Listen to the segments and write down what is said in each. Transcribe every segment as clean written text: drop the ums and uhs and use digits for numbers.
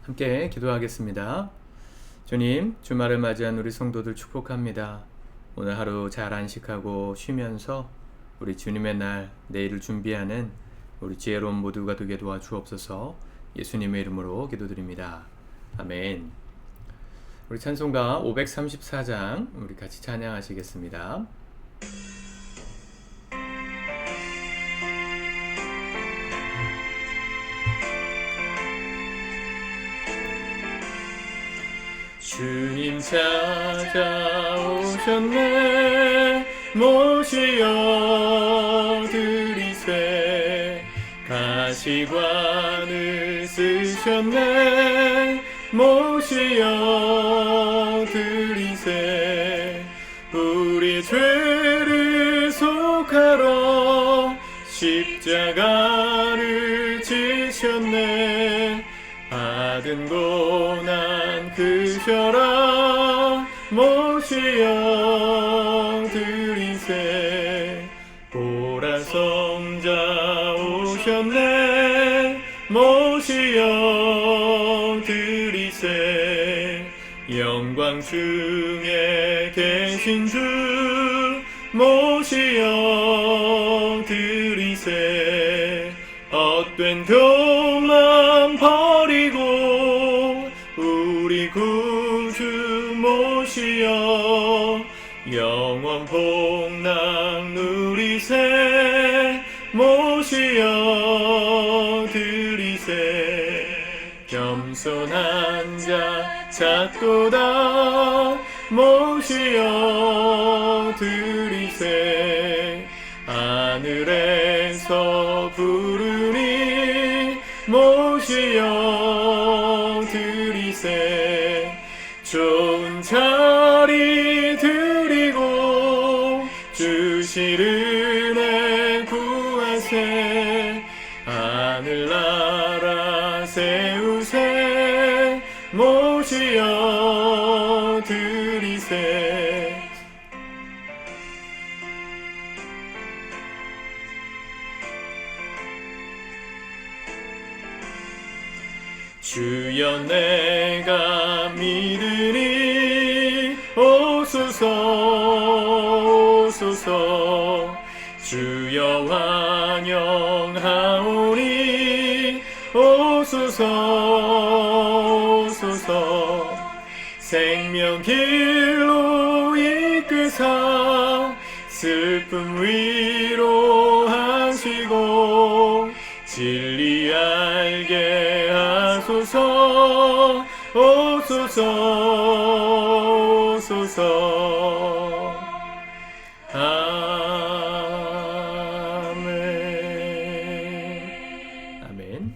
함께 기도하겠습니다. 주님, 주말을 맞이한 우리 성도들 축복합니다. 오늘 하루 잘 안식하고 쉬면서 우리 주님의 날, 내일을 준비하는 우리 지혜로운 모두가 되게 도와주옵소서. 예수님의 이름으로 기도드립니다. 아멘. 우리 찬송가 534장 우리 같이 찬양하시겠습니다. 주님 찾아오셨네, 모시어 드리세. 가시관을 쓰셨네, 모시어 드리세. 우리 죄를 속하러 십자가를 지셨네. 받은 고난 크셔라, 모시어 드리세. 보라 성자 오셨네, 모시어 드리세. 영광 중에 계신 주 모시어 드리세. 헛된 교만 버리고 우리 구주 모시어 영원 복락 누리세. 모시어 드리세. 겸손한 자 찾도다, 모시어 드리세. 하늘에서 부르니 모시어 드리세. 좋은 자리 드리고 주실 은혜 구하세. 하늘나라 세우세, 모시어 드리세. 주여 내가 믿으니 오소서 오소서. 주여 환영하오니 오소서 오소서. 생명 길로 이끄사 슬픔 위로하시고 진리 알게 하소서. 오소서 오소서. 아멘. 아멘.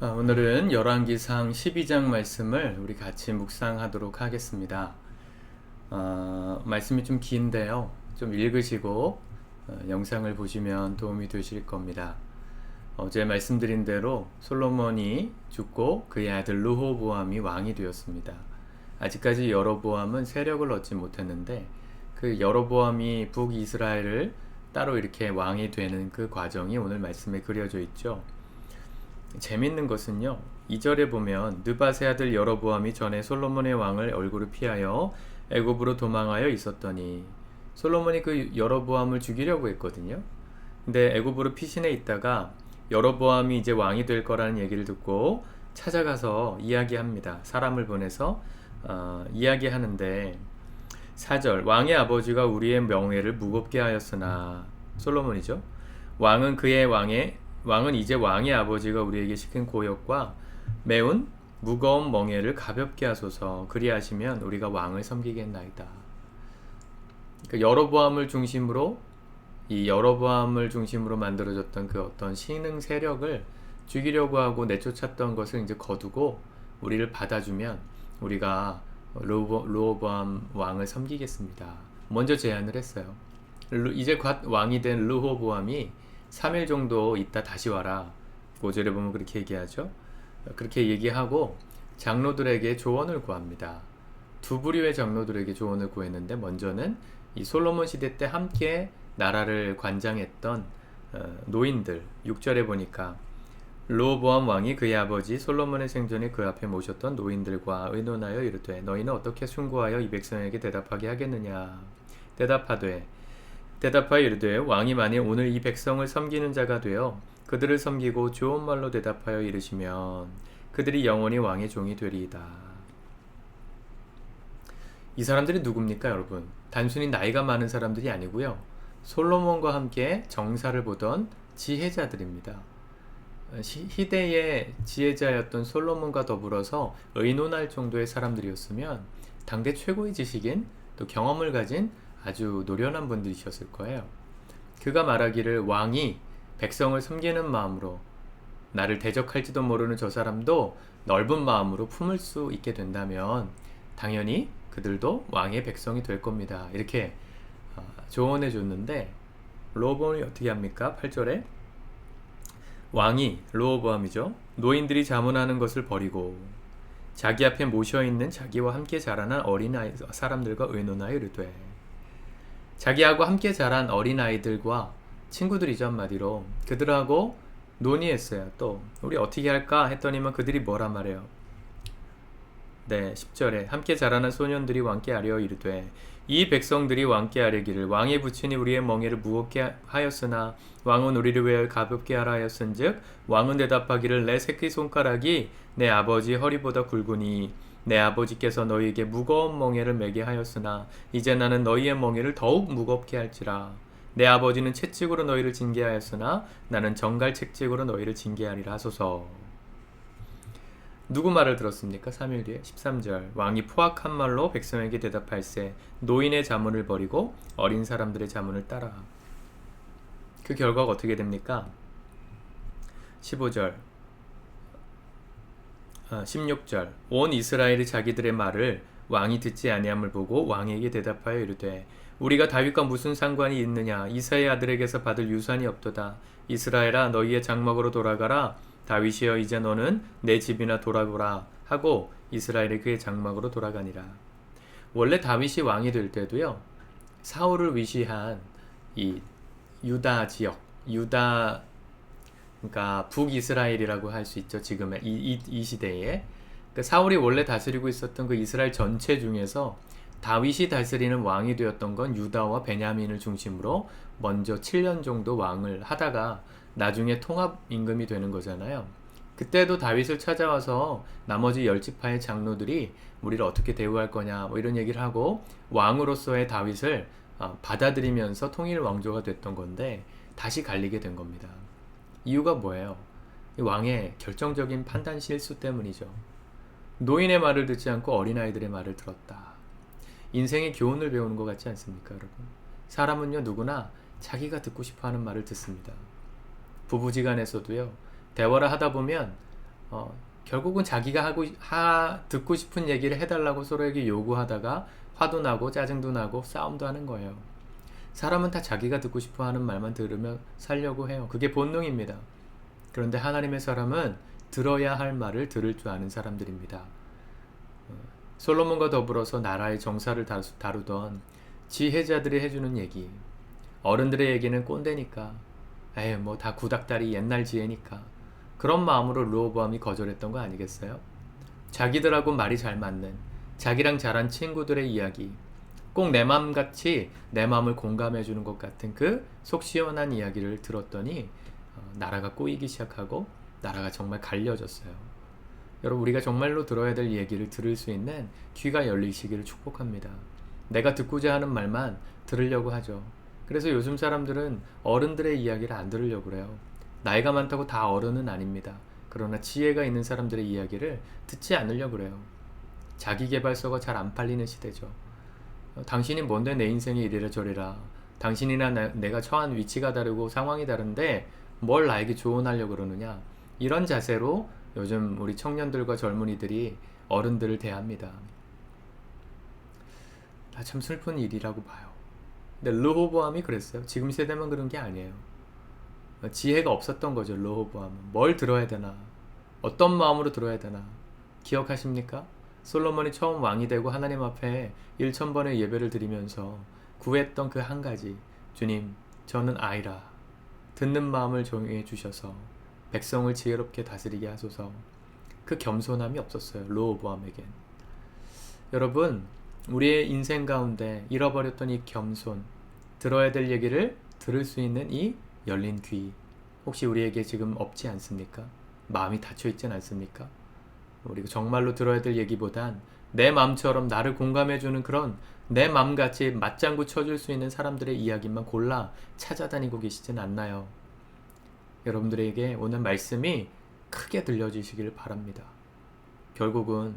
오늘은 열왕기상 12장 말씀을 우리 같이 묵상하도록 하겠습니다. 말씀이 좀 긴데요, 좀 읽으시고 영상을 보시면 도움이 되실 겁니다. 어제 말씀드린 대로 솔로몬이 죽고 그의 아들 르호보암이 왕이 되었습니다. 아직까지 여로보암은 세력을 얻지 못했는데 그 여로보암이 북이스라엘을 따로 이렇게 왕이 되는 그 과정이 오늘 말씀에 그려져 있죠. 재밌는 것은요, 2절에 보면 느밧의 아들 여로보암이 전에 솔로몬의 왕을 얼굴을 피하여 애굽으로 도망하여 있었더니, 솔로몬이 그 여로보암을 죽이려고 했거든요. 근데 애굽으로 피신해 있다가 여로보암이 이제 왕이 될 거라는 얘기를 듣고 찾아가서 이야기합니다. 사람을 보내서 이야기하는데 4절, 왕의 아버지가 우리의 명예를 무겁게 하였으나, 솔로몬이죠. 왕은 이제 왕의 아버지가 우리에게 시킨 고역과 매운 무거운 멍에를 가볍게 하소서. 그리하시면 우리가 왕을 섬기겠나이다. 그러니까 여로보암을 중심으로 만들어졌던 그 어떤 신흥 세력을 죽이려고 하고 내쫓았던 것을 이제 거두고 우리를 받아주면 우리가 르호보암 왕을 섬기겠습니다. 먼저 제안을 했어요. 이제 곧 왕이 된 르호보암이 3일 정도 있다 다시 와라. 5절에 보면 그렇게 얘기하죠. 그렇게 얘기하고 장로들에게 조언을 구합니다. 두 부류의 장로들에게 조언을 구했는데, 먼저는 이 솔로몬 시대 때 함께 나라를 관장했던 노인들, 6절에 보니까 르호보암 왕이 그의 아버지 솔로몬의 생전에 그 앞에 모셨던 노인들과 의논하여 이르되 너희는 어떻게 숭고하여 이 백성에게 대답하게 하겠느냐. 대답하여 이르되 왕이 만일 오늘 이 백성을 섬기는 자가 되어 그들을 섬기고 좋은 말로 대답하여 이르시면 그들이 영원히 왕의 종이 되리이다. 이 사람들이 누굽니까, 여러분? 단순히 나이가 많은 사람들이 아니고요. 솔로몬과 함께 정사를 보던 지혜자들입니다. 희대의 지혜자였던 솔로몬과 더불어서 의논할 정도의 사람들이었으면 당대 최고의 지식인 또 경험을 가진 아주 노련한 분들이셨을 거예요. 그가 말하기를 왕이 백성을 섬기는 마음으로 나를 대적할지도 모르는 저 사람도 넓은 마음으로 품을 수 있게 된다면 당연히 그들도 왕의 백성이 될 겁니다. 이렇게 조언해 줬는데 르호보암이 어떻게 합니까? 8절에 왕이 르호보암이죠. 노인들이 자문하는 것을 버리고 자기 앞에 모셔있는 자기와 함께 자라난 어린 사람들과 의논하여 이르되 자기하고 함께 자란 어린아이들과 친구들이죠, 한마디로 그들하고 논의했어요. 또 우리 어떻게 할까 했더니만 그들이 뭐라 말해요. 네, 10절에 함께 자라는 소년들이 왕께 아뢰어 이르되 이 백성들이 왕께 아뢰기를 왕의 부친이 우리의 멍에를 무겁게 하였으나 왕은 우리를 위하여 가볍게 하라 하였은즉 왕은 대답하기를 내 새끼손가락이 내 아버지 허리보다 굵으니 내 아버지께서 너희에게 무거운 멍에를 매게 하였으나 이제 나는 너희의 멍에를 더욱 무겁게 할지라. 내 아버지는 채찍으로 너희를 징계하였으나 나는 정갈 채찍으로 너희를 징계하리라 하소서. 누구 말을 들었습니까? 3일 뒤에 13절 왕이 포악한 말로 백성에게 대답할세 노인의 자문을 버리고 어린 사람들의 자문을 따라. 그 결과가 어떻게 됩니까? 15절 16절 온 이스라엘이 자기들의 말을 왕이 듣지 아니함을 보고 왕에게 대답하여 이르되 우리가 다윗과 무슨 상관이 있느냐. 이사의 아들에게서 받을 유산이 없도다. 이스라엘아 너희의 장막으로 돌아가라. 다윗이여 이제 너는 내 집이나 돌아보라 하고 이스라엘이 그의 장막으로 돌아가니라. 원래 다윗이 왕이 될 때도요. 사울을 위시한 이 유다 지역, 유다 그러니까 북이스라엘이라고 할 수 있죠. 지금의 이 시대에 그러니까 사울이 원래 다스리고 있었던 그 이스라엘 전체 중에서 다윗이 다스리는 왕이 되었던 건 유다와 베냐민을 중심으로 먼저 7년 정도 왕을 하다가 나중에 통합 임금이 되는 거잖아요. 그때도 다윗을 찾아와서 나머지 10지파의 장로들이 우리를 어떻게 대우할 거냐 뭐 이런 얘기를 하고 왕으로서의 다윗을 받아들이면서 통일 왕조가 됐던 건데 다시 갈리게 된 겁니다. 이유가 뭐예요? 이 왕의 결정적인 판단 실수 때문이죠. 노인의 말을 듣지 않고 어린아이들의 말을 들었다. 인생의 교훈을 배우는 것 같지 않습니까, 여러분? 사람은요 누구나 자기가 듣고 싶어하는 말을 듣습니다. 부부지간에서도요 대화를 하다 보면 결국은 자기가 듣고 싶은 얘기를 해달라고 서로에게 요구하다가 화도 나고 짜증도 나고 싸움도 하는 거예요. 사람은 다 자기가 듣고 싶어하는 말만 들으며 살려고 해요. 그게 본능입니다. 그런데 하나님의 사람은 들어야 할 말을 들을 줄 아는 사람들입니다. 솔로몬과 더불어서 나라의 정사를 다루던 지혜자들이 해주는 얘기, 어른들의 얘기는 꼰대니까 에이 뭐 다 구닥다리 옛날 지혜니까 그런 마음으로 르호보암이 거절했던 거 아니겠어요? 자기들하고 말이 잘 맞는 자기랑 자란 친구들의 이야기, 꼭 내 마음같이 내 마음을 공감해주는 것 같은 그 속 시원한 이야기를 들었더니 나라가 꼬이기 시작하고 나라가 정말 갈려졌어요. 여러분 우리가 정말로 들어야 될 얘기를 들을 수 있는 귀가 열리시기를 축복합니다. 내가 듣고자 하는 말만 들으려고 하죠. 그래서 요즘 사람들은 어른들의 이야기를 안 들으려고 그래요. 나이가 많다고 다 어른은 아닙니다. 그러나 지혜가 있는 사람들의 이야기를 듣지 않으려고 그래요. 자기계발서가 잘 안 팔리는 시대죠. 당신이 뭔데 내 인생이 이래라 저래라. 당신이나 내가 처한 위치가 다르고 상황이 다른데 뭘 나에게 조언하려고 그러느냐. 이런 자세로 요즘 우리 청년들과 젊은이들이 어른들을 대합니다. 참 슬픈 일이라고 봐요. 근데 르호보암이 그랬어요. 지금 세대만 그런 게 아니에요. 지혜가 없었던 거죠. 르호보암은 뭘 들어야 되나, 어떤 마음으로 들어야 되나 기억하십니까? 솔로몬이 처음 왕이 되고 하나님 앞에 1000번의 예배를 드리면서 구했던 그 한 가지, 주님 저는 아이라 듣는 마음을 정해 주셔서 백성을 지혜롭게 다스리게 하소서. 그 겸손함이 없었어요. 르호보암에겐. 여러분, 우리의 인생 가운데 잃어버렸던 이 겸손, 들어야 될 얘기를 들을 수 있는 이 열린 귀, 혹시 우리에게 지금 없지 않습니까? 마음이 닫혀 있진 않습니까? 우리가 정말로 들어야 될 얘기보단 내 마음처럼 나를 공감해주는 그런 내 마음같이 맞장구 쳐줄 수 있는 사람들의 이야기만 골라 찾아다니고 계시진 않나요? 여러분들에게 오늘 말씀이 크게 들려주시길 바랍니다. 결국은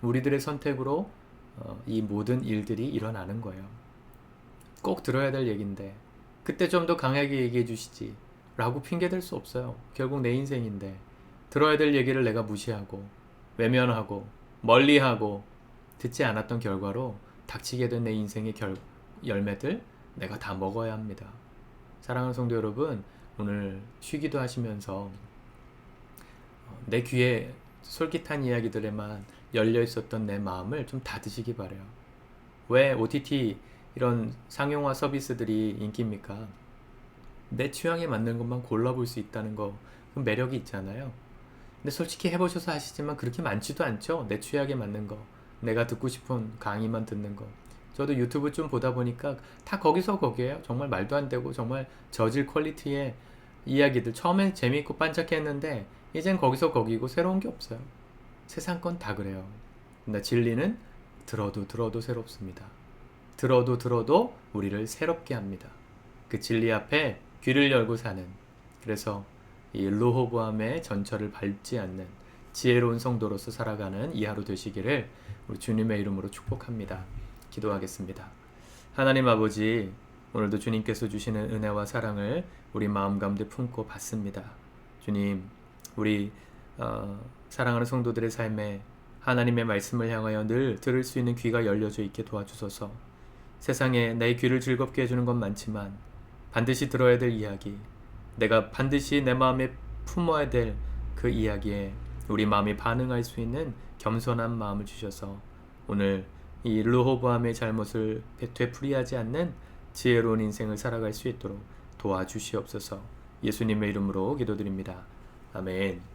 우리들의 선택으로 이 모든 일들이 일어나는 거예요. 꼭 들어야 될 얘기인데 그때 좀 더 강하게 얘기해 주시지 라고 핑계댈 수 없어요. 결국 내 인생인데 들어야 될 얘기를 내가 무시하고 외면하고 멀리하고 듣지 않았던 결과로 닥치게 된 내 인생의 열매들 내가 다 먹어야 합니다. 사랑하는 성도 여러분, 오늘 쉬기도 하시면서 내 귀에 솔깃한 이야기들에만 열려 있었던 내 마음을 좀 닫으시기 바래요. 왜 OTT 이런 상용화 서비스들이 인기입니까? 내 취향에 맞는 것만 골라볼 수 있다는 거, 그 매력이 있잖아요. 근데 솔직히 해보셔서 아시지만 그렇게 많지도 않죠. 내 취향에 맞는 거, 내가 듣고 싶은 강의만 듣는 거. 저도 유튜브 좀 보다 보니까 다 거기서 거기에요. 정말 말도 안 되고 정말 저질 퀄리티의 이야기들. 처음엔 재미있고 반짝했는데 이젠 거기서 거기고 새로운 게 없어요. 세상 건 다 그래요. 근데 진리는 들어도 새롭습니다. 들어도 우리를 새롭게 합니다. 그 진리 앞에 귀를 열고 사는, 그래서 이 르호보암의 전철을 밟지 않는 지혜로운 성도로서 살아가는 이 하루 되시기를 우리 주님의 이름으로 축복합니다. 기도하겠습니다. 하나님 아버지, 오늘도 주님께서 주시는 은혜와 사랑을 우리 마음 가운데 품고 받습니다. 주님, 우리 사랑하는 성도들의 삶에 하나님의 말씀을 향하여 늘 들을 수 있는 귀가 열려져 있게 도와주소서. 세상에 내 귀를 즐겁게 해주는 건 많지만 반드시 들어야 될 이야기, 내가 반드시 내 마음에 품어야 될 그 이야기에 우리 마음이 반응할 수 있는 겸손한 마음을 주셔서 오늘 이 르호보암의 잘못을 되풀이하지 않는 지혜로운 인생을 살아갈 수 있도록 도와주시옵소서. 예수님의 이름으로 기도드립니다. 아멘.